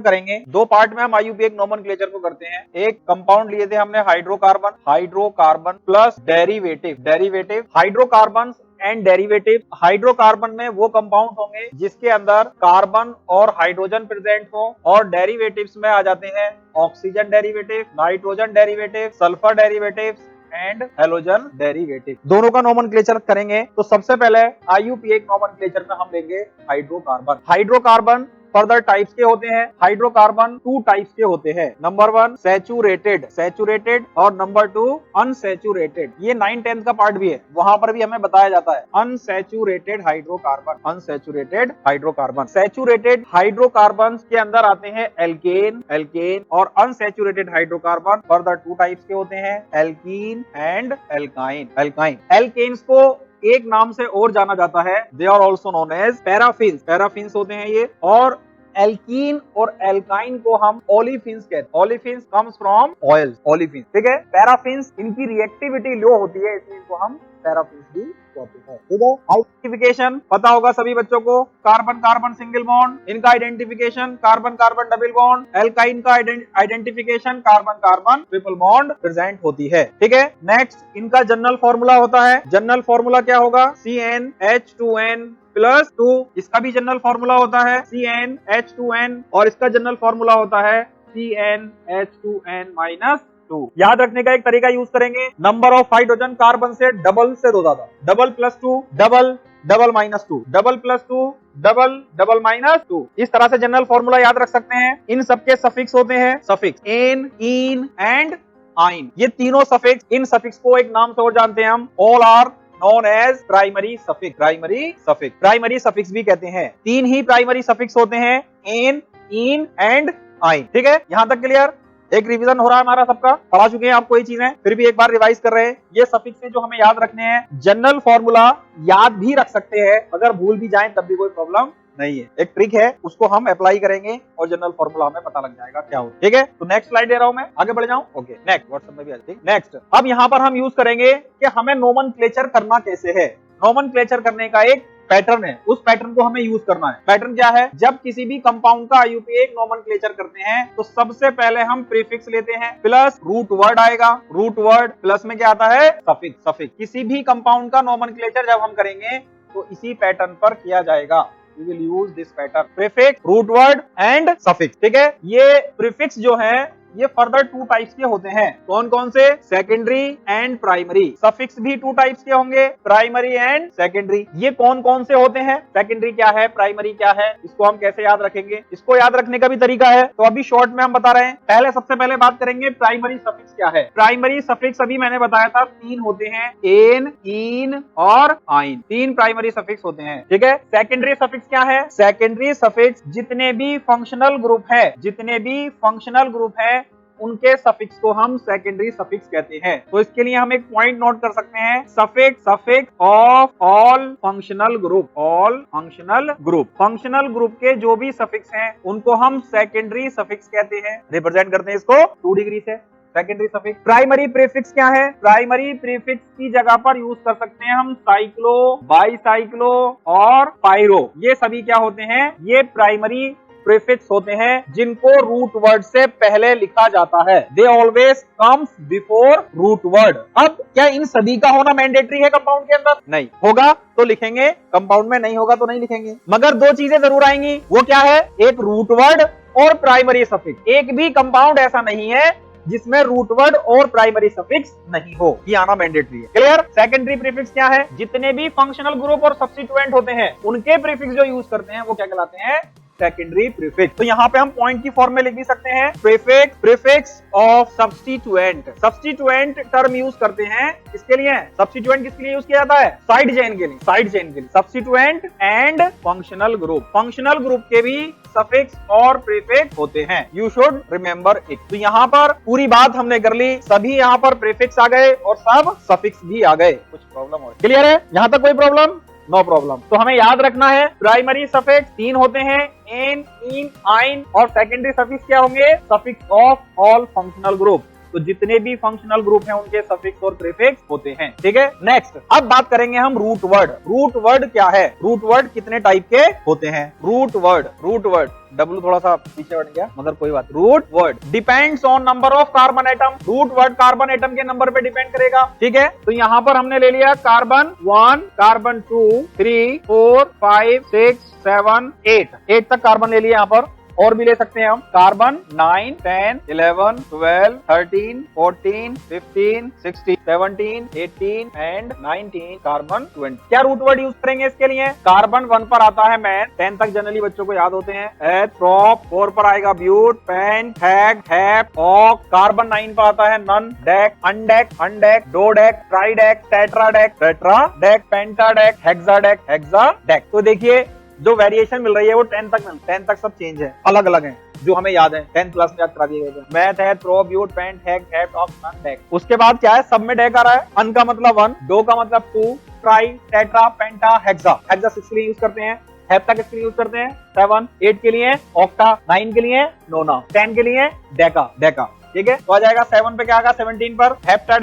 करेंगे दो पार्ट में हम आईयूपीए नोमेनक्लेचर को करते हैं। एक कंपाउंड लिए थे हमने hydrocarbon, hydrocarbon plus derivative, derivative hydrocarbon and derivative. Hydrocarbon में वो कंपाउंड होंगे जिसके अंदर कार्बन और हाइड्रोजन प्रेजेंट हो, और डेरिवेटिव्स में आ जाते हैं oxygen derivative, nitrogen derivative, sulphur derivative and halogen derivative. दोनों का नोमेनक्लेचर करेंगे तो सबसे पहले आईयूपीए नोमेनक्लेचर में हम लेंगे हाइड्रोकार्बन। हाइड्रोकार्बन फर्दर टाइप्स के होते हैं। हाइड्रोकार्बन टू टाइप्स के होते हैं। नंबर 1 सैचुरेटेड, सैचुरेटेड, और नंबर 2 अनसैचुरेटेड। ये 9-10 का पार्ट भी है, वहां पर भी हमें बताया जाता है unsaturated hydrocarbon, unsaturated hydrocarbon. Saturated hydrocarbon के अंदर आते हैं एल्केन, एल्केन, और unsaturated hydrocarbon further two types के होते हैं alkene and alkyne, alkyne. Alkanes को एक नाम से और जाना जाता है, they are also known as paraffins, paraffins होते हैं ये। और एल्कीन और एल्काइन को हम ओलिफिन्स कहते हैं। Olefins comes from oil, olefins, ठीक है। पैराफिन्स इनकी रिएक्टिविटी लो होती है, इसलिए इनको हम पैराफिन्स भी कहते हैं, ठीक है। आइडेंटिफिकेशन पता होगा सभी बच्चों को, कार्बन कार्बन सिंगल बॉन्ड, इनका identification carbon carbon double bond. Alkyne का identification carbon carbon triple bond present होती है, ठीक है। नेक्स्ट इनका जनरल फॉर्मूला होता है। जनरल फॉर्मूला क्या होगा? CnH2n plus 2। इसका भी जनरल फॉर्मूला होता है CnH2n, और इसका जनरल फॉर्मूला होता है CnH2n माइनस 2। याद रखने का एक तरीका यूज करेंगे, नंबर ऑफ हाइड्रोजन कार्बन से डबल से दो ज्यादा, double plus 2, double double minus 2, double plus 2, double double minus 2। इस तरह से जनरल फॉर्मूला याद रख सकते हैं। इन सबके सफिक्स होते हैं सफिक्स एन, इन एंड आइन। ये तीनों सफिक्स, इन सफिक्स को एक नाम से और जानते हैं हम, all are known as primary suffix, primary suffix, primary suffix भी कहते हैं। तीन ही प्राइमरी सफिक्स होते हैं, एन, इन एंड आइन, ठीक है। यहां तक क्लियर? एक रिवीजन हो रहा है हमारा सबका, पढ़ा चुके हैं आपको ये चीजें, फिर भी एक बार रिवाइज कर रहे हैं। ये सफिक्स है जो हमें याद रखने हैं। जनरल फॉर्मूला याद भी रख सकते हैं, अगर भूल भी जाएं तब भी कोई प्रॉब्लम नहीं है। एक ट्रिक है, उसको हम अप्लाई करेंगे और जनरल फॉर्मूला हमें पता लग जाएगा क्या हो, ठीक है। तो नेक्स्ट स्लाइड दे रहा हूं मैं, आगे बढ़ जाऊं। ओके, नेक्स्ट व्हाट्सएप में भी आ जाए। नेक्स्ट अब यहां पर हम यूज करेंगे कि हमें नोमेनक्लेचर करना कैसे है। नोमेनक्लेचर करने का एक पैटर्न है, उस पैटर्न को हमें यूज करना है। पैटर्न क्या है? जब किसी भी कंपाउंड का आईयूपीए नोमेनक्लेचर करते हैं तो सबसे पहले हम प्रीफिक्स लेते हैं, प्लस रूट वर्ड आएगा, रूट वर्ड प्लस में क्या आता है? Suffix, suffix. किसी भी कंपाउंड का नोमेनक्लेचर जब हम करेंगे तो इसी पैटर्न पर किया जाएगा। We will use this pattern, prefix, root word and suffix, ठीक है। ये प्रीफिक्स जो है ये फर्दर टू टाइप्स के होते हैं। कौन कौन से? Secondary and primary. सफिक्स भी टू टाइप्स के होंगे, प्राइमरी एंड सेकेंडरी। ये कौन कौन से होते हैं? सेकेंडरी क्या है, प्राइमरी क्या है, इसको हम कैसे याद रखेंगे? इसको याद रखने का भी तरीका है, तो अभी शॉर्ट में हम बता रहे हैं। पहले सबसे पहले बात करेंगे प्राइमरी सफिक्स क्या है। प्राइमरी सफिक्स अभी मैंने बताया था तीन होते हैं, एन, इन और आइन। तीन प्राइमरी सफिक्स होते हैं, ठीक है। सेकेंडरी सफिक्स क्या है? सेकेंडरी सफिक्स जितने भी फंक्शनल ग्रुप है, जितने भी फंक्शनल ग्रुप है उनके सफिक्स को हम सेकेंडरी सफिक्स कहते हैं। तो इसके लिए हम एक पॉइंट नोट कर सकते हैं, suffix, suffix of all functional group, all functional group. Functional group के जो भी सफिक्स हैं उनको हम सेकेंडरी सफिक्स कहते हैं। रिप्रेजेंट करते हैं इसको 2 डिग्री से, सेकेंडरी सफिक्स। प्राइमरी प्रीफिक्स क्या है? प्राइमरी प्रीफिक्स की जगह पर यूज कर सकते हैं हम साइक्लो, बाईसाइक्लो और पायरो। ये सभी क्या होते हैं? ये प्राइमरी प्रीफिक्स होते हैं जिनको रूट वर्ड से पहले लिखा जाता है। They always comes before root word. अब क्या इन सभी का होना मैंडेटरी है कंपाउंड के अंदर? नहीं होगा तो लिखेंगे, कंपाउंड में नहीं होगा तो नहीं लिखेंगे। मगर दो चीजें जरूर आएंगी, वो क्या है? एक रूट वर्ड और प्राइमरी सफिक्स। एक भी कंपाउंड ऐसा नहीं है जिसमें रूट वर्ड और प्राइमरी सफिक्स नहीं हो, ये आना मैंडेटरी है। क्लियर? सेकेंडरी प्रीफिक्स क्या है? जितने भी फंक्शनल ग्रुप और सब्स्टिट्यूएंट होते हैं उनके प्रीफिक्स जो यूज करते हैं वो क्या कहलाते हैं? Secondary prefix. तो यहाँ पे हम पॉइंट की फॉर्म में लिख भी सकते हैं, prefix, prefix of substituent. Substituent term use करते हैं किसके लिए? सब्स्टिट्यूएंट किसके लिए यूज किया जाता है? साइड चेन के लिए, साइड चेन के लिए। Substituent and functional group, functional group के भी सफिक्स और प्रीफिक्स होते हैं। You should remember it. तो यहाँ पर पूरी बात हमने कर ली, सभी यहाँ पर प्रीफिक्स आ गए और सब सफिक्स भी आ गए। कुछ प्रॉब्लम हो? क्लियर है? यहाँ तक कोई प्रॉब्लम? No problem. तो हमें याद रखना है प्राइमरी सफिक्स 3 होते हैं, एन, इन, आइन, और सेकेंडरी सफिक्स क्या होंगे? Suffix of all functional group. तो जितने भी फंक्शनल ग्रुप हैं उनके सफिक्स और प्रीफिक्स होते हैं। ठीक है, नेक्स्ट अब बात करेंगे हम रूट वर्ड। रूट वर्ड क्या है, रूट वर्ड कितने टाइप के होते हैं। रूट वर्ड W थोड़ा सा पीछे हट गया मगर कोई बात। Root word depends on number of carbon atom. Root word carbon atom के नंबर पे डिपेंड करेगा। ठीक है, तो यहां पर हमने ले लिया कार्बन 1, कार्बन 2, 3, 4, 5, 6, 7, 8 तक कार्बन ले लिया। यहां पर और भी ले सकते हैं हम कार्बन 9, 10, 11, 12, 13, 14, 15, 16, 17, 18 एंड 19 कार्बन 20। क्या रूट वर्ड यूज करेंगे इसके लिए। कार्बन 1 पर आता है मैन, 10 तक जनरली बच्चों को याद होते हैं। एथ, प्रॉप, 4 पर आएगा ब्यूट, पेन, हैग, हैप, ऑक। कार्बन 9 पर आता है नन, डेक, अनडेक, अनडेक, डोडेक, ट्राइडेक, टेट्राडेक, टेट्राडेक, पेंटाडेक, हेक्साडेक, हेक्साडेक। तो देखिए जो वेरिएशन मिल रही है वो 10 तक सब चेंज है, अलग अलग है जो हमें याद है 10 क्लास में याद करा दिए गए। मैथ है, prop, but, pent, hex, hept, ऑफ, नन, डेक। उसके बाद क्या है, सब में डेक आ रहा है। अन का मतलब 1, डो का मतलब 2, ट्राई, टेट्रा, पेंटा, हेक्सा। हेक्सा 6 के लिए यूज करते हैं, हेप्टा किसके लिए यूज करते हैं 7, 8 के लिए ऑक्टा, 9 के लिए नोना, 10 के लिए डेका। ठीक है, तो आ जाएगा 7 पे क्या आएगा 17 पर हेप्टा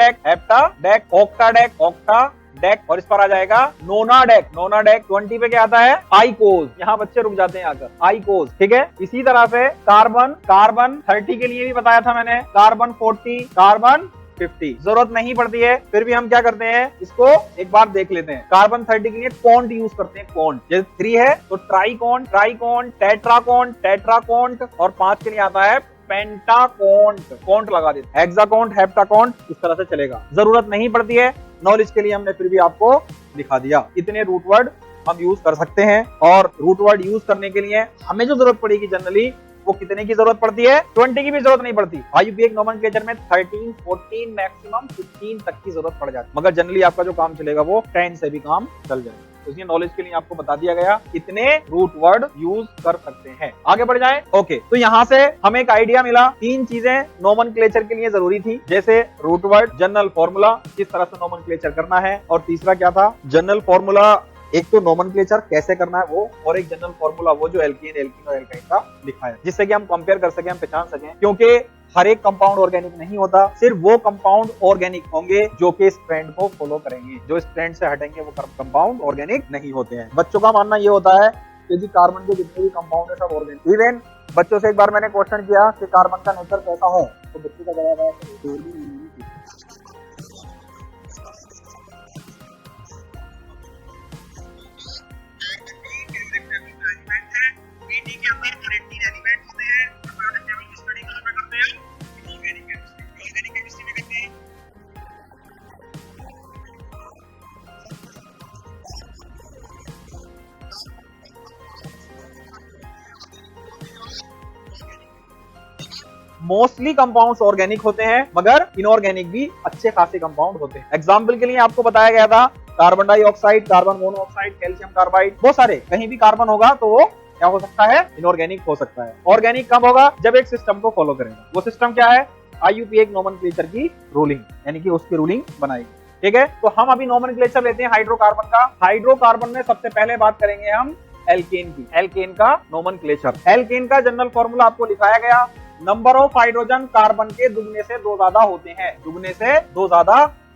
डेक, ऑक्टा डेक, और इस पर आ जाएगा नोना डेक। 20 पे क्या आता है आइकोस। यहाँ बच्चे रुक जाते हैं आकर, आइकोस। ठीक है, इसी तरह से कार्बन 30 के लिए भी बताया था मैंने, कार्बन 40, कार्बन 50 जरूरत नहीं पड़ती है, फिर भी हम क्या करते हैं इसको एक बार देख लेते हैं। कार्बन 30 के लिए कॉन्ट यूज करते हैं, कॉन्ट। जैसे 3 है तो ट्राइकॉन्ट, टेट्राकॉन्ट, और 5 के लिए आता है पेंटाकॉन्ट, कॉन्ट लगा देते। हेक्साकॉन्ट, हेप्टाकॉन्ट, इस तरह से चलेगा, जरूरत नहीं पड़ती है। नॉलेज के लिए हमने फिर भी आपको दिखा दिया। इतने रूट वर्ड हम यूज कर सकते हैं, और रूट वर्ड यूज करने के लिए हमें जो जरूरत पड़ेगी जनरली वो कितने की जरूरत पड़ती है, 20 की भी जरूरत नहीं पड़ती। आईयूपीए नोमेनक्लेचर में 13, 14, मैक्सिमम 15 तक की जरूरत पड़ जाती है, मगर जनरली आपका जो काम चलेगा वो 10 से भी काम चल जाएगा। तो इसलिए नॉलेज के लिए आपको बता दिया गया कितने रूट वर्ड यूज कर सकते हैं। आगे बढ़ जाए। ओके, तो यहाँ से हमें एक आइडिया मिला, 3 चीजें नोमेनक्लेचर के लिए जरूरी थी, जैसे रूट वर्ड, जनरल फॉर्मूला, किस तरह से नोमेनक्लेचर करना है, और तीसरा क्या था जनरल फॉर्मूला, एक तो नोमेनक्लेचर कैसे करना है वो, और एक जनरल फॉर्मूला वो जो एल्कीन और एल्काइन का लिखा है, जिससे कि हम कंपेयर कर सकें, हम पहचान सकें। क्योंकि हर एक कंपाउंड ऑर्गेनिक नहीं होता, सिर्फ वो कंपाउंड ऑर्गेनिक होंगे जो कि इस ट्रेंड को फॉलो करेंगे। जो इस ट्रेंड से हटेंगे वो कंपाउंड ऑर्गेनिक नहीं होते हैं। बच्चों का मानना ये होता है कि जी कार्बन के जितने भी कंपाउंड है सब ऑर्गेनिक। इवन बच्चों से एक बार मैंने क्वेश्चन किया कि कार्बन का नेचर कैसा है, तो बच्चे का जवाब है मोस्टली कंपाउंड्स ऑर्गेनिक होते हैं, मगर इनऑर्गेनिक भी अच्छे खासे कंपाउंड होते हैं। एग्जाम्पल के लिए आपको बताया गया था carbon dioxide, carbon monoxide, calcium carbide, बहुत सारे, कहीं भी कार्बन होगा तो वो क्या हो सकता है, इनऑर्गेनिक हो सकता है। ऑर्गेनिक कब होगा, जब एक सिस्टम को फॉलो करेंगे। वो सिस्टम क्या है, आईयूपीए नोमेनक्लेचर की रूलिंग, यानी कि उसकी रूलिंग बनाएगी। ठीक है, तो हम अभी नोमेनक्लेचर लेते हैं हाइड्रोकार्बन का। हाइड्रोकार्बन में सबसे पहले बात करेंगे हम एल्केन की। एल्केन का नोमेनक्लेचर, एल्केन का जनरल फॉर्मूला आपको लिखाया गया, नंबर ऑफ हाइड्रोजन कार्बन के दुगने से 2 ज्यादा होते हैं, दुगने से 2 ज्यादा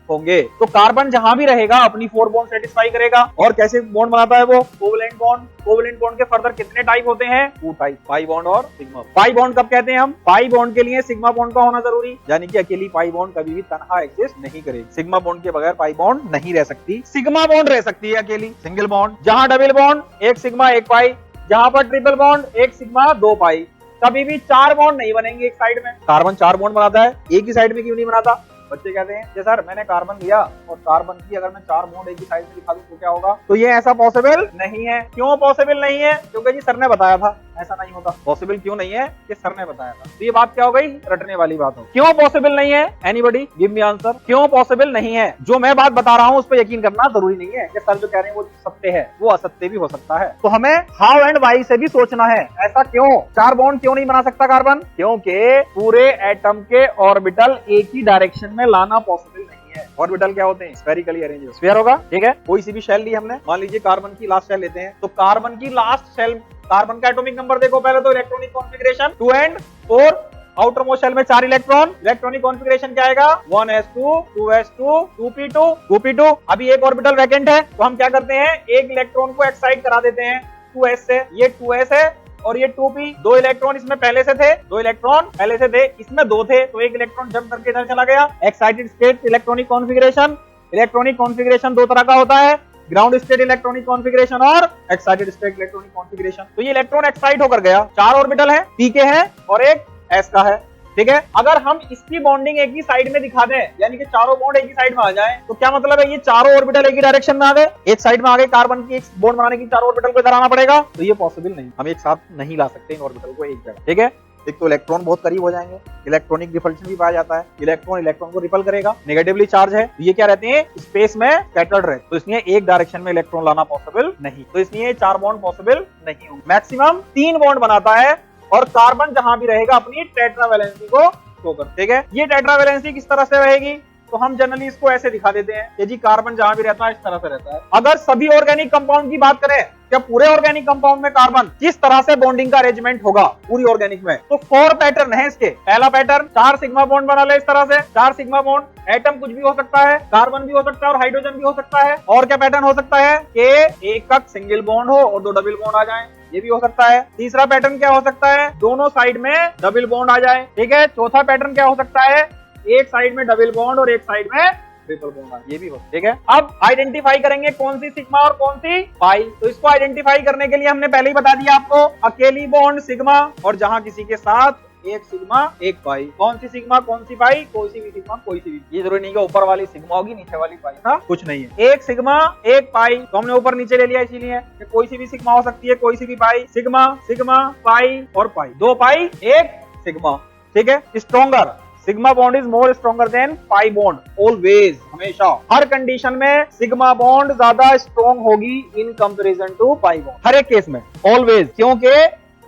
होंगे। तो कार्बन जहां भी रहेगा अपनी 4 बॉन्ड सेटिस्फाई करेगा। और कैसे बॉन्ड बनाता है वो, कोवलेंट बॉन्ड। कोवलेंट बॉन्ड के फर्दर कितने टाइप होते हैं, 2 टाइप, पाई बॉन्ड और सिग्मा। पाई बॉन्ड कब कहते हैं हम, पाई बॉन्ड के लिए सिग्मा बॉन्ड का होना जरूरी, यानी कि अकेली पाई बॉन्ड कभी भी तनहा एग्जिस्ट नहीं करेगी। सिग्मा बॉन्ड के बगैर पाई बॉन्ड नहीं रह सकती, सिग्मा बॉन्ड रह सकती है अकेली, सिंगल बॉन्ड। जहां डबल बॉन्ड 1 सिग्मा 1 पाई, जहां पर ट्रिपल बॉन्ड 1 सिग्मा 2 पाई। कभी भी 4 बॉन्ड नहीं बनेंगे एक साइड में। कार्बन 4 बॉन्ड बनाता है, एक ही साइड में क्यों नहीं बनाता। बच्चे कहते हैं कि सर मैंने कार्बन लिया और कार्बन की अगर मैं 4 बॉन्ड एक ही साइड में दिखा दूं तो क्या होगा, तो ये ऐसा पॉसिबल नहीं है। क्यों पॉसिबल नहीं है, क्योंकि जी सर ने बताया था ऐसा नहीं होता। पॉसिबल क्यों नहीं है, कि सर ने बताया था। तो ये बात क्या हो गई, रटने वाली बात हो। क्यों पॉसिबल नहीं है, एनीबॉडी गिव मी आंसर, क्यों पॉसिबल नहीं है। जो मैं बात बता रहा हूं उस पर यकीन करना जरूरी नहीं है कि सर जो कह रहे हैं वो सत्य है, वो असत्य भी हो सकता है। तो हमें हाउ एंड वाई से भी सोचना है, ऐसा क्यों 4 बॉन्ड क्यों नहीं बना सकता कार्बन, क्योंकि पूरे एटम के ऑर्बिटल एक ही डायरेक्शन में लाना पॉसिबल नहीं है। ऑर्बिटल क्या होते हैं, स्फेरिकली अरेंज। स्फीयर होगा, ठीक है। कोई सी भी शेल ली हमने, मान लीजिए कार्बन की लास्ट शेल लेते हैं, तो कार्बन की लास्ट शेल, कार्बन का एटॉमिक नंबर देखो पहले तो, electronic configuration 2 and 4, outermost shell में 4 इलेक्ट्रॉन, इलेक्ट्रॉनिक कॉन्फ़िगरेशन क्या आएगा 1s2 2s2 2p2 2p2। अभी एक ऑर्बिटल वैकेंट है तो हम क्या करते हैं एक इलेक्ट्रॉन को एक्साइट करा देते हैं 2s से, ये 2s है और ये 2p, 2 इलेक्ट्रॉन इसमें पहले से थे, 2 इलेक्ट्रॉन पहले से थे, इसमें 2 थे तो एक इलेक्ट्रॉन जंप करके इधर चला गया। एक्साइटेड स्टेट इलेक्ट्रॉनिक कॉन्फ़िगरेशन दो तरह का होता है, ग्राउंड स्टेट इलेक्ट्रॉनिक कॉन्फ़िगरेशन और एक्साइटेड स्टेट इलेक्ट्रॉनिक कॉन्फ़िगरेशन। तो ये इलेक्ट्रॉन एक्साइट होकर गया, 4 ऑर्बिटल है, p के है और एक s का है, ठीक है। अगर हम इसकी बॉन्डिंग एक ही साइड में दिखा दें, यानी कि चारों बॉन्ड एक ही साइड में आ जाए, तो क्या मतलब है ये चारों ऑर्बिटल एक ही डायरेक्शन में आ गए, एक साइड में आ गए, कार्बन की एक बॉन्ड बनाने की चारों ऑर्बिटल को इधर आना पड़ेगा, तो ये पॉसिबल नहीं, हम एक साथ नहीं ला सकते इन ऑर्बिटल को एक जगह, ठीक है। एक तो इलेक्ट्रॉन बहुत करीब हो जाएंगे, इलेक्ट्रॉनिक रिपल्शन भी पाया जाता है, इलेक्ट्रॉन को रिपल करेगा, नेगेटिवली चार्ज है, ये क्या रहते हैं स्पेस में स्कैटर्ड रहते, तो इसलिए एक डायरेक्शन में इलेक्ट्रॉन लाना पॉसिबल नहीं, तो इसलिए 4 बॉन्ड पॉसिबल नहीं होंगे। मैक्सिमम 3 बॉन्ड बनाता है और कार्बन जहां भी रहेगा अपनी टेट्रावैलेंसी को शो कर, ठीक है। ये टेट्रावैलेंसी किस तरह से रहेगी, तो हम जनरली इसको ऐसे दिखा देते हैं कि जी कार्बन जहां भी रहता है इस तरह से रहता है। अगर सभी ऑर्गेनिक कंपाउंड की बात करें, क्या पूरे ऑर्गेनिक कंपाउंड में कार्बन किस तरह से बॉन्डिंग का अरेंजमेंट होगा पूरी ऑर्गेनिक में, तो 4 पैटर्न है इसके। पहला पैटर्न 4 सिग्मा बॉन्ड बना ले इस तरह से, 4 सिग्मा बॉन्ड, एटम कुछ भी हो सकता है, कार्बन भी हो सकता है और हाइड्रोजन भी हो सकता है। और क्या पैटर्न हो सकता है कि एकक सिंगल बॉन्ड हो और 2 डबल बॉन्ड आ जाए, ये भी हो सकता है। तीसरा पैटर्न क्या हो सकता है, दोनों साइड में डबल बॉन्ड आ जाए, ठीक है। चौथा पैटर्न क्या हो सकता है, एक साइड में डबल बॉन्ड और एक साइड में ट्रिपल बॉन्ड, ये भी हो, ठीक है। अब आइडेंटिफाई करेंगे कौन सी सिग्मा और कौन सी पाई, तो इसको आइडेंटिफाई करने के लिए हमने पहले ही बता दिया आपको, अकेली बॉन्ड सिग्मा और जहां किसी के साथ एक सिग्मा एक पाई, कौन सी सिग्मा कौन सी पाई, कोई सी भी सिग्मा कोई सी भी, ये जरूरी नहीं कि ऊपर वाली सिग्मा होगी नीचे वाली पाई, ना कुछ नहीं है, एक सिग्मा एक पाई, तो हमने ऊपर नीचे ले लिया इसीलिए कि कोई सी भी सिग्मा हो सकती है, कोई सी भी पाई, सिग्मा सिग्मा पाई और पाई, 2 पाई एक सिग्मा, ठीक है। Stronger sigma bond is more stronger than pi bond, always, हमेशा, हर कंडीशन में सिग्मा बॉन्ड ज्यादा स्ट्रॉन्ग होगी in comparison to pi bond, हर एक केस में ऑलवेज, क्योंकि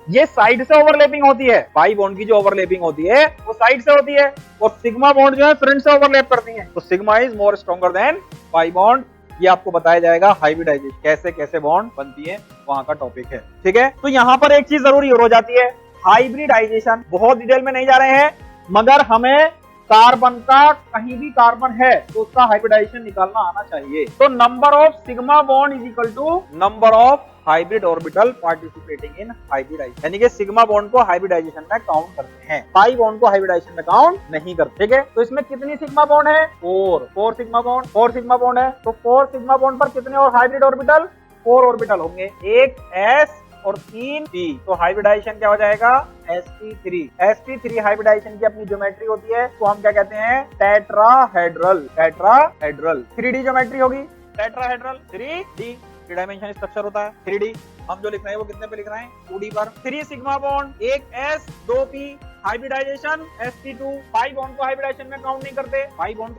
ये साइड से ओवरलैपिंग होती है, पाई बॉन्ड की जो ओवरलैपिंग होती है वो साइड से होती है और सिग्मा बॉन्ड जो है फ्रंट से ओवरलैप करती है, तो sigma is more stronger than pi bond. ये आपको बताया जाएगा हाइब्रिडाइजेशन कैसे कैसे बॉन्ड बनती है, वहां का टॉपिक है, ठीक है। तो यहाँ पर एक चीज जरूरी हो जाती है, हाइब्रिडाइजेशन, बहुत डिटेल में नहीं जा रहे हैं, मगर हमें कार्बन का कहीं भी कार्बन है तो उसका हाइब्रिडाइजेशन निकालना आना चाहिए। तो number of sigma bond is equal to number of hybrid orbital participating in hybridization, यानी कि सिग्मा बॉन्ड को हाइब्रिडाइजेशन में काउंट करते हैं, पाई बॉन्ड को हाइब्रिडाइजेशन में काउंट नहीं करते, ठीक है। तो इसमें कितनी सिग्मा बॉन्ड है, 4 सिग्मा बॉन्ड, 4 सिग्मा बॉन्ड है, तो 4 सिग्मा बॉन्ड पर कितने और हाइब्रिड ऑर्बिटल, 4 ऑर्बिटल होंगे, एक s और 3 p, तो हाइब्रिडाइजेशन क्या हो जाएगा sp3। sp3 हाइब्रिडाइजेशन की अपनी ज्योमेट्री होती है, तो हम क्या कहते हैं टेट्राहेड्रल, टेट्राहेड्रल 3D ज्योमेट्री होगी, टेट्राहेड्रल 3D, 3 डायमेंशन स्ट्रक्चर होता है 3D। हम जो लिख रहे हैं वो कितने पे लिख रहे हैं 2D पर, 3 सिग्मा बॉन्ड, एक s 2 p, hybridization sp2, pi bond को हाइब्रिडाइजेशन में काउंट नहीं करते, पाई बॉन्ड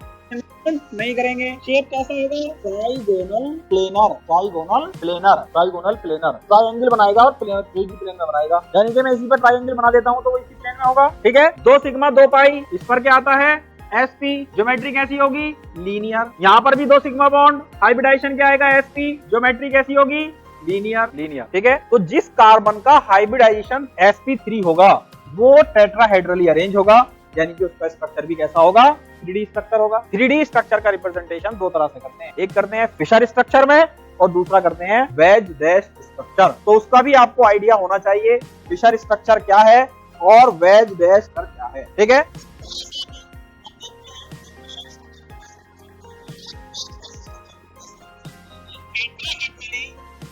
नहीं करेंगे। शेप कैसा होगा, trigonal planar, trigonal planar, trigonal planar, triangle बनाएगा और प्लेन एक ही प्लेन में बनाएगा, यानी कि मैं इसी पर ट्राइंगल बना देता हूं तो वो इसी प्लेन में होगा, ठीक है। 2 सिग्मा 2 पाई, इस पर क्या आता है sp, ज्योमेट्री कैसी होगी लीनियर, यहाँ पर भी 2 सिग्मा बॉन्ड, हाइब्रिडाइजेशन क्या आएगा sp, ज्योमेट्री कैसी होगी लीनियर, ठीक है। तो जिस कार्बन का हाइब्रिडाइजेशन sp3 होगा वो टेट्राहेड्रली अरेंज होगा, यानी कि उसका स्ट्रक्चर भी कैसा होगा 3D स्ट्रक्चर होगा। 3D स्ट्रक्चर का रिप्रेजेंटेशन 2 तरह से करते हैं, एक करते हैं फिशर स्ट्रक्चर में और दूसरा करते हैं वेज डैश स्ट्रक्चर, तो उसका भी आपको आइडिया होना चाहिए फिशर स्ट्रक्चर क्या है और वेज डैश क्या है, ठीक है।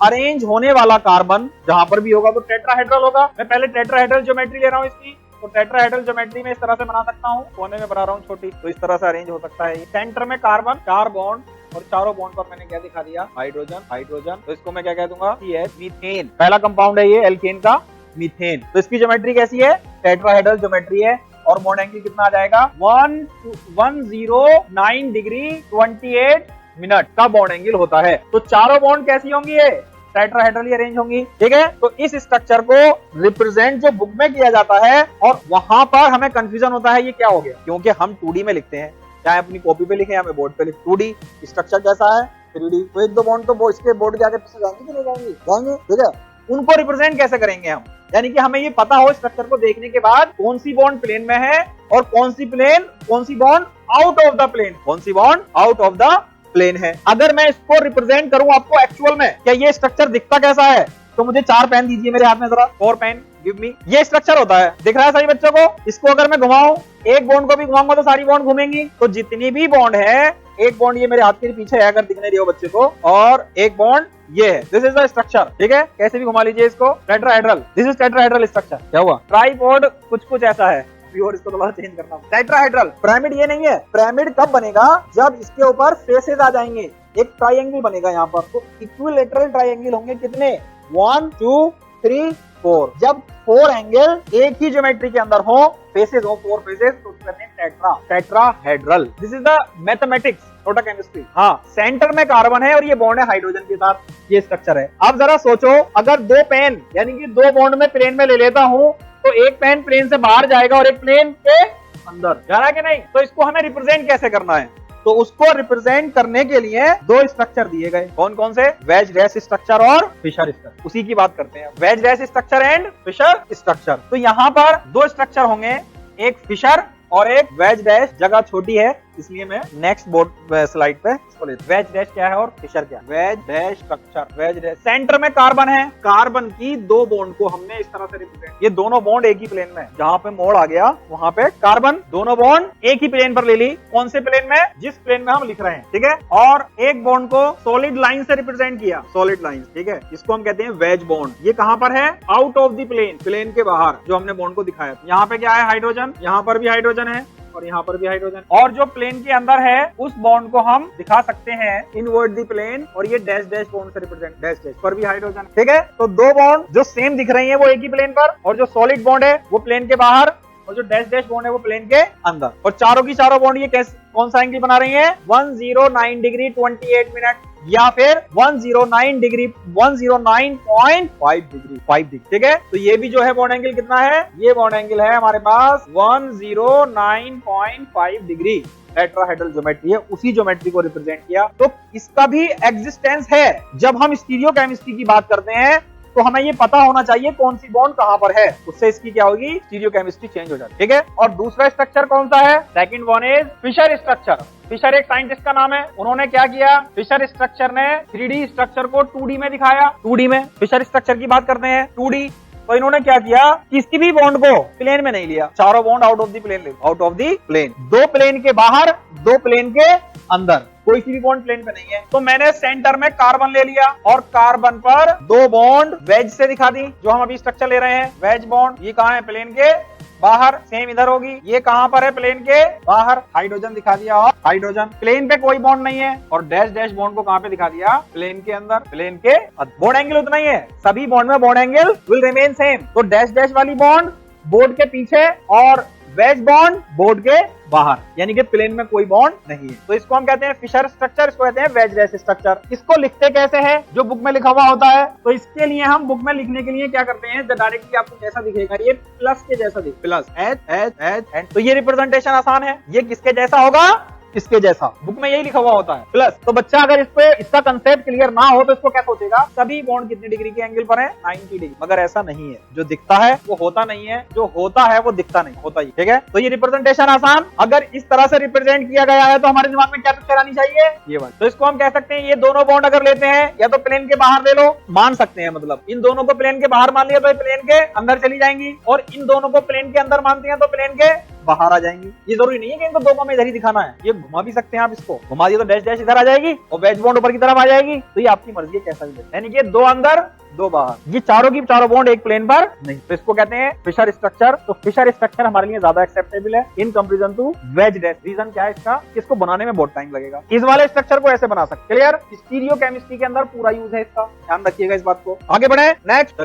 अरेंज होने वाला कार्बन जहां पर भी होगा वो टेट्राहेड्रल होगा। मैं पहले टेट्राहेड्रल ज्योमेट्री ले रहा हूं इसकी, तो टेट्राहेड्रल ज्योमेट्री में इस तरह से बना सकता हूं, कोने में बना रहा हूं छोटी, तो इस तरह से अरेंज हो सकता है। सेंटर में कार्बन, 4 बॉन्ड और चारों बॉन्ड पर मैंने क्या दिखा दिया हाइड्रोजन, तो इसको मैं क्या कह दूंगा ये मीथेन, पहला कंपाउंड है ये एल्केन का मीथेन। तो इसकी ज्योमेट्री कैसी है टेट्राहेड्रल ज्योमेट्री है और बॉन्ड एंगल कितना आ जाएगा 109 डिग्री 28 मिनट का बॉन्ड एंगल होता है। तो चारों बॉन्ड कैसी होंगी ये टेट्राहेड्रली अरेंज होंगी, ठीक है। तो इस स्ट्रक्चर को रिप्रेजेंट जो बुक में किया जाता है और वहां पर हमें कंफ्यूजन होता है ये क्या हो गया, क्योंकि हम 2D में लिखते हैं, चाहे अपनी कॉपी पे लिखे या मैं बोर्ड पे लिख, 2D स्ट्रक्चर कैसा है 3D, तो 1-2 बॉन्ड तो इसके बोर्ड के आगे पीछे जाएंगे कि नहीं जाएंगे, ठीक है। उनको रिप्रेजेंट कैसे करेंगे हम, यानी कि हमें ये पता हो स्ट्रक्चर को देखने के बाद कौन सी बॉन्ड प्लेन में है और कौन सी bond out of the plane, कौन सी bond out of the plane है। अगर मैं इसको रिप्रेजेंट करूं आपको एक्चुअल में, क्या ये स्ट्रक्चर दिखता कैसा है, तो मुझे 4 पेन दीजिए मेरे हाथ में जरा, 4 पेन गिव मी। ये स्ट्रक्चर होता है, दिख रहा है सभी बच्चों को। इसको अगर मैं घुमाऊं, एक बॉन्ड को भी घुमाऊंगा तो सारी बॉन्ड घूमेंगी, तो जितनी भी बॉन्ड है, एक बॉन्ड ये मेरे हाथ के पीछे है अगर दिखने रही हो बच्चे को, और एक बॉन्ड ये है, दिस इज द स्ट्रक्चर, ठीक है। कैसे भी घुमा लीजिए इसको, tetrahedral, this is tetrahedral structure. क्या हुआ, ट्राइपॉड कुछ ऐसा है, और इसको थोड़ा चेंज करना। टेट्राहेड्रल पिरामिड ये नहीं है। पिरामिड कब बनेगा, जब इसके ऊपर फेसेस आ जाएंगे, एक ट्राइंगल बनेगा यहाँ पर, तो इक्विलेटरल ट्राइंगल होंगे कितने, 1 2 3 4। जब 4 एंगल एक ही ज्योमेट्री के अंदर हो, फेसेस हो, 4 फेसेस, तो कहते हैं tetrahedral. This is the mathematics, not a chemistry. हाँ, सेंटर में कार्बन है और ये बॉन्ड है हाइड्रोजन के साथ, ये स्ट्रक्चर है। अब जरा सोचो, अगर 2 पेन यानी कि 2 बॉन्ड में प्लेन में ले लेता हूं, तो एक पेन प्लेन से बाहर जाएगा और एक प्लेन के अंदर जा रहा है कि नहीं, तो इसको हमें रिप्रेजेंट कैसे करना है, तो उसको रिप्रेजेंट करने के लिए 2 स्ट्रक्चर दिए गए। कौन कौन से, वेज डैश स्ट्रक्चर और फिशर स्ट्रक्चर, उसी की बात करते हैं, wedge dash structure and Fischer structure. तो यहाँ पर 2 स्ट्रक्चर होंगे, एक फिशर और एक वेज डैश। जगह छोटी है इसलिए मैं नेक्स्ट बोर्ड स्लाइड पे इसको लेता हूं। वेज डैश क्या है और फिशर क्या है, veg dash structure, veg dash. Centre में कार्बन है, कार्बन की 2 बॉन्ड को हमने इस तरह से रिप्रेजेंट, ये दोनों बॉन्ड एक ही प्लेन में, जहां पे मोड़ आ गया वहां पे कार्बन दोनों बॉन्ड एक ही प्लेन पर ले ली। कौन से प्लेन में, जिस प्लेन में हम लिख रहे हैं, ठीक है। और एक बॉन्ड को सॉलिड लाइन से रिप्रेजेंट किया, सॉलिड लाइन, ठीक है, इसको हम कहते हैं वेज बॉन्ड। ये कहां पर है, out of the plane, plane के बाहर, जो हमने बॉन्ड को दिखाया। यहाँ पे क्या है, हाइड्रोजन, यहाँ पर भी हाइड्रोजन है और यहाँ पर भी हाइड्रोजन। और जो प्लेन के अंदर है उस बॉन्ड को हम दिखा सकते हैं इनवर्ट द प्लेन, और ये डैश डैश बॉन्ड से रिप्रेजेंट, डैश डैश पर भी हाइड्रोजन, ठीक है। तो 2 बॉन्ड जो सेम दिख रही हैं वो एक ही प्लेन पर, और जो सॉलिड बॉन्ड है वो प्लेन के बाहर, और जो डैश डैश बॉन्ड है वो प्लेन के अंदर। और चारों की चारों बॉन्ड ये कैसे, कौन सा एंगल बना रही है, 109 डिग्री 28 मिनट, या फिर 109 डिग्री 109.5 डिग्री 5 डिग्री, ठीक है। तो ये भी जो है बॉन्ड एंगल कितना है, ये बॉन्ड एंगल है हमारे पास 109.5 डिग्री। टेट्राहेड्रल ज्योमेट्री है, उसी ज्योमेट्री को रिप्रेजेंट किया। तो इसका भी एग्जिस्टेंस है। जब हम स्टीरियो केमिस्ट्री की बात करते हैं तो हमें ये पता होना चाहिए कौन सी बॉन्ड कहां पर है, उससे इसकी क्या होगी, स्टीरियो केमिस्ट्री चेंज हो जाती है, ठीक है। और दूसरा स्ट्रक्चर कौन सा है, second one is Fischer structure. Fischer एक साइंटिस्ट का नाम है, उन्होंने क्या किया, फिशर स्ट्रक्चर ने 3D स्ट्रक्चर को 2D में दिखाया। 2D में फिशर स्ट्रक्चर की बात करते हैं, 2D। तो इन्होंने क्या किया, किसी भी बॉन्ड को प्लेन में नहीं लिया, चारों bond out of the plane ले, out of the plane, 2 plane के बाहर 2 प्लेन के अंदर, कोई सी भी बॉन्ड प्लेन पे नहीं है। तो मैंने सेंटर में कार्बन ले लिया और कार्बन पर 2 बॉन्ड वेज से दिखा दी, जो हम अभी स्ट्रक्चर ले रहे हैं, वेज बॉन्ड। ये कहां है, प्लेन के बाहर, सेम इधर होगी। ये कहां पर है, प्लेन के बाहर, हाइड्रोजन दिखा दिया, और हाइड्रोजन प्लेन पे कोई बॉन्ड नहीं है, और डैश डैश बॉन्ड को कहां पे दिखा दिया, प्लेन के अंदर, प्लेन के बॉन्ड एंगल उतना ही है, सभी बॉन्ड में bond angle will remain same. तो डैश डैश वाली बॉन्ड बोर्ड के पीछे और वेज बॉन्ड बोर्ड के बाहर, यानी कि प्लेन में कोई बॉन्ड नहीं है। तो इसको हम कहते हैं फिशर स्ट्रक्चर, इसको कहते हैं वेज डैश स्ट्रक्चर। इसको लिखते कैसे हैं, जो बुक में लिखा हुआ होता है, तो इसके लिए हम बुक में लिखने के लिए क्या करते हैं, डायरेक्टली आपको कैसा दिखेगा, ये प्लस के जैसा दिख, plus H H H H. तो ये रिप्रेजेंटेशन आसान है, ये किसके जैसा होगा, इसके जैसा, बुक में यही लिखा हुआ होता है, प्लस। तो बच्चा अगर इस पे इसका कंसेप्ट क्लियर ना हो तो इसको क्या सोचेगा, सभी बॉन्ड कितने डिग्री के एंगल पर है, 90 डिग्री। मगर ऐसा नहीं है, जो दिखता है वो होता नहीं है, जो होता है वो दिखता नहीं, होता ही, ठीक है। तो ये रिप्रेजेंटेशन आसान, अगर इस तरह से रिप्रेजेंट किया गया है तो हमारे दिमाग में क्या पिक्चर आनी चाहिए, ये बात। तो इसको हम कह सकते हैं, ये दोनों बॉन्ड अगर लेते हैं, या तो प्लेन के बाहर ले लो, मान सकते हैं, मतलब इन दोनों को प्लेन के बाहर मान लिया तो प्लेन के अंदर चली जाएंगी, और इन दोनों को प्लेन के अंदर मानते हैं तो प्लेन के बाहर आ जाएंगी। ये जरूरी नहीं है कि इनको 2 को हमें इधर ही दिखाना है, ये घुमा भी सकते हैं आप, इसको घुमा दिया तो डैश डैश इधर आ जाएगी और वेज बॉन्ड ऊपर की तरफ आ जाएगी। तो ये आपकी मर्जी है कैसा भी, यानी कि 2 अंदर 2 बाहर, ये चारों की चारों बॉन्ड एक प्लेन पर नहीं। तो इसको कहते हैं फिशर स्ट्रक्चर। तो फिशर स्ट्रक्चर हमारे लिए ज्यादा एक्सेप्टेबल है in comparison to wedge dash. Reason क्या है इसका, इसको बनाने में बहुत टाइम लगेगा। इस वाले स्ट्रक्चर को ऐसे बना सकते, क्लियर। स्टीरियो केमिस्ट्री के अंदर पूरा यूज है इसका, ध्यान रखिएगा इस बात को। आगे बढ़े नेक्स्ट।